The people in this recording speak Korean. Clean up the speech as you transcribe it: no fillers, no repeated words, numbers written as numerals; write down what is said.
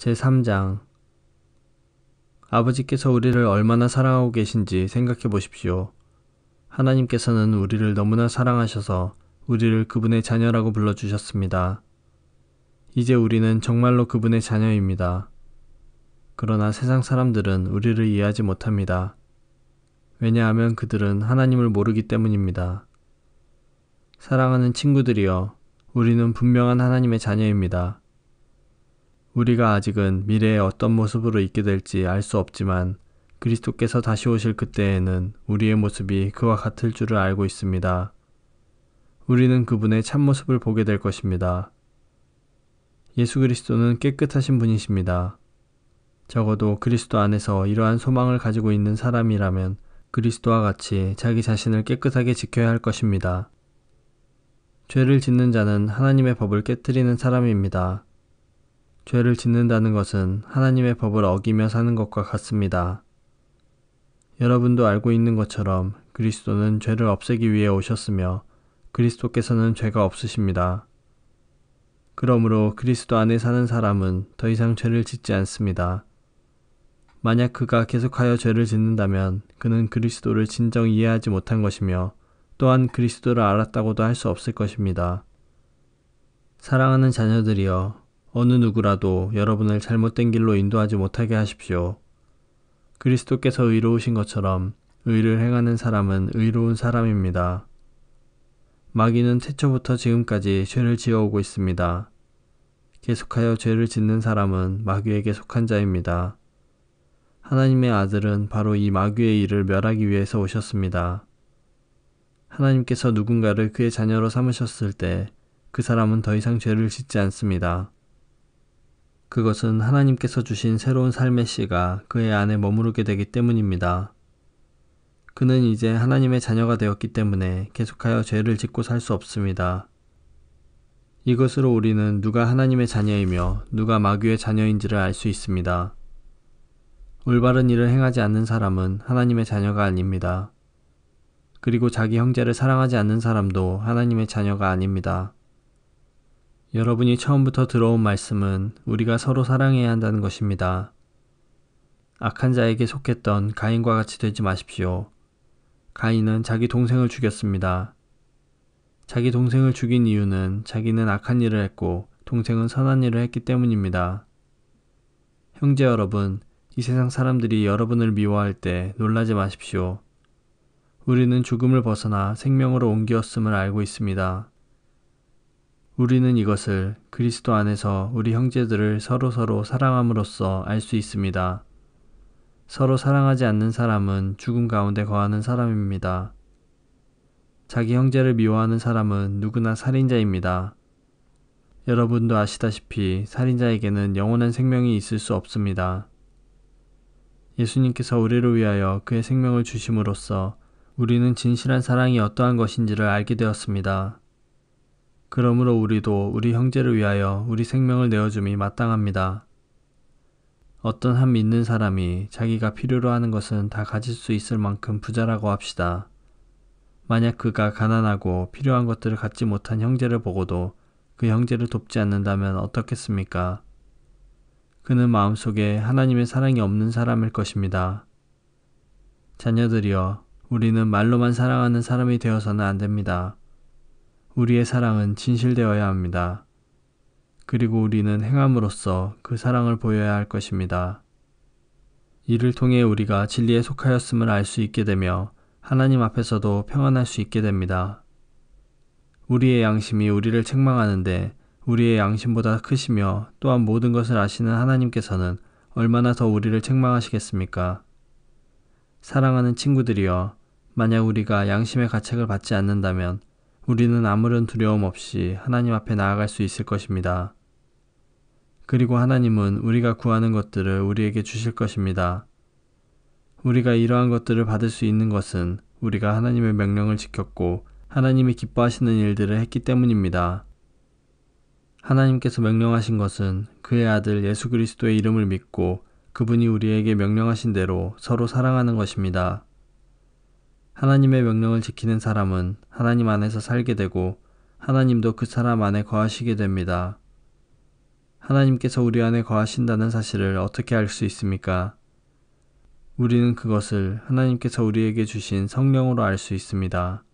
제3장 아버지께서 우리를 얼마나 사랑하고 계신지 생각해 보십시오. 하나님께서는 우리를 너무나 사랑하셔서 우리를 그분의 자녀라고 불러주셨습니다. 이제 우리는 정말로 그분의 자녀입니다. 그러나 세상 사람들은 우리를 이해하지 못합니다. 왜냐하면 그들은 하나님을 모르기 때문입니다. 사랑하는 친구들이여, 우리는 분명한 하나님의 자녀입니다. 우리가 아직은 미래에 어떤 모습으로 있게 될지 알 수 없지만 그리스도께서 다시 오실 그때에는 우리의 모습이 그와 같을 줄을 알고 있습니다. 우리는 그분의 참모습을 보게 될 것입니다. 예수 그리스도는 깨끗하신 분이십니다. 적어도 그리스도 안에서 이러한 소망을 가지고 있는 사람이라면 그리스도와 같이 자기 자신을 깨끗하게 지켜야 할 것입니다. 죄를 짓는 자는 하나님의 법을 깨뜨리는 사람입니다. 죄를 짓는다는 것은 하나님의 법을 어기며 사는 것과 같습니다. 여러분도 알고 있는 것처럼 그리스도는 죄를 없애기 위해 오셨으며 그리스도께서는 죄가 없으십니다. 그러므로 그리스도 안에 사는 사람은 더 이상 죄를 짓지 않습니다. 만약 그가 계속하여 죄를 짓는다면 그는 그리스도를 진정 이해하지 못한 것이며 또한 그리스도를 알았다고도 할 수 없을 것입니다. 사랑하는 자녀들이여, 어느 누구라도 여러분을 잘못된 길로 인도하지 못하게 하십시오. 그리스도께서 의로우신 것처럼 의를 행하는 사람은 의로운 사람입니다. 마귀는 태초부터 지금까지 죄를 지어오고 있습니다. 계속하여 죄를 짓는 사람은 마귀에게 속한 자입니다. 하나님의 아들은 바로 이 마귀의 일을 멸하기 위해서 오셨습니다. 하나님께서 누군가를 그의 자녀로 삼으셨을 때 그 사람은 더 이상 죄를 짓지 않습니다. 그것은 하나님께서 주신 새로운 삶의 씨가 그의 안에 머무르게 되기 때문입니다. 그는 이제 하나님의 자녀가 되었기 때문에 계속하여 죄를 짓고 살 수 없습니다. 이것으로 우리는 누가 하나님의 자녀이며 누가 마귀의 자녀인지를 알 수 있습니다. 올바른 일을 행하지 않는 사람은 하나님의 자녀가 아닙니다. 그리고 자기 형제를 사랑하지 않는 사람도 하나님의 자녀가 아닙니다. 여러분이 처음부터 들어온 말씀은 우리가 서로 사랑해야 한다는 것입니다. 악한 자에게 속했던 가인과 같이 되지 마십시오. 가인은 자기 동생을 죽였습니다. 자기 동생을 죽인 이유는 자기는 악한 일을 했고 동생은 선한 일을 했기 때문입니다. 형제 여러분, 이 세상 사람들이 여러분을 미워할 때 놀라지 마십시오. 우리는 죽음을 벗어나 생명으로 옮기었음을 알고 있습니다. 우리는 이것을 그리스도 안에서 우리 형제들을 서로서로 사랑함으로써 알 수 있습니다. 서로 사랑하지 않는 사람은 죽음 가운데 거하는 사람입니다. 자기 형제를 미워하는 사람은 누구나 살인자입니다. 여러분도 아시다시피 살인자에게는 영원한 생명이 있을 수 없습니다. 예수님께서 우리를 위하여 그의 생명을 주심으로써 우리는 진실한 사랑이 어떠한 것인지를 알게 되었습니다. 그러므로 우리도 우리 형제를 위하여 우리 생명을 내어줌이 마땅합니다. 어떤 한 믿는 사람이 자기가 필요로 하는 것은 다 가질 수 있을 만큼 부자라고 합시다. 만약 그가 가난하고 필요한 것들을 갖지 못한 형제를 보고도 그 형제를 돕지 않는다면 어떻겠습니까? 그는 마음속에 하나님의 사랑이 없는 사람일 것입니다. 자녀들이여, 우리는 말로만 사랑하는 사람이 되어서는 안 됩니다. 우리의 사랑은 진실되어야 합니다. 그리고 우리는 행함으로써 그 사랑을 보여야 할 것입니다. 이를 통해 우리가 진리에 속하였음을 알 수 있게 되며 하나님 앞에서도 평안할 수 있게 됩니다. 우리의 양심이 우리를 책망하는데 우리의 양심보다 크시며 또한 모든 것을 아시는 하나님께서는 얼마나 더 우리를 책망하시겠습니까? 사랑하는 친구들이여, 만약 우리가 양심의 가책을 받지 않는다면 우리는 아무런 두려움 없이 하나님 앞에 나아갈 수 있을 것입니다. 그리고 하나님은 우리가 구하는 것들을 우리에게 주실 것입니다. 우리가 이러한 것들을 받을 수 있는 것은 우리가 하나님의 명령을 지켰고 하나님이 기뻐하시는 일들을 했기 때문입니다. 하나님께서 명령하신 것은 그의 아들 예수 그리스도의 이름을 믿고 그분이 우리에게 명령하신 대로 서로 사랑하는 것입니다. 하나님의 명령을 지키는 사람은 하나님 안에서 살게 되고 하나님도 그 사람 안에 거하시게 됩니다. 하나님께서 우리 안에 거하신다는 사실을 어떻게 알 수 있습니까? 우리는 그것을 하나님께서 우리에게 주신 성령으로 알 수 있습니다.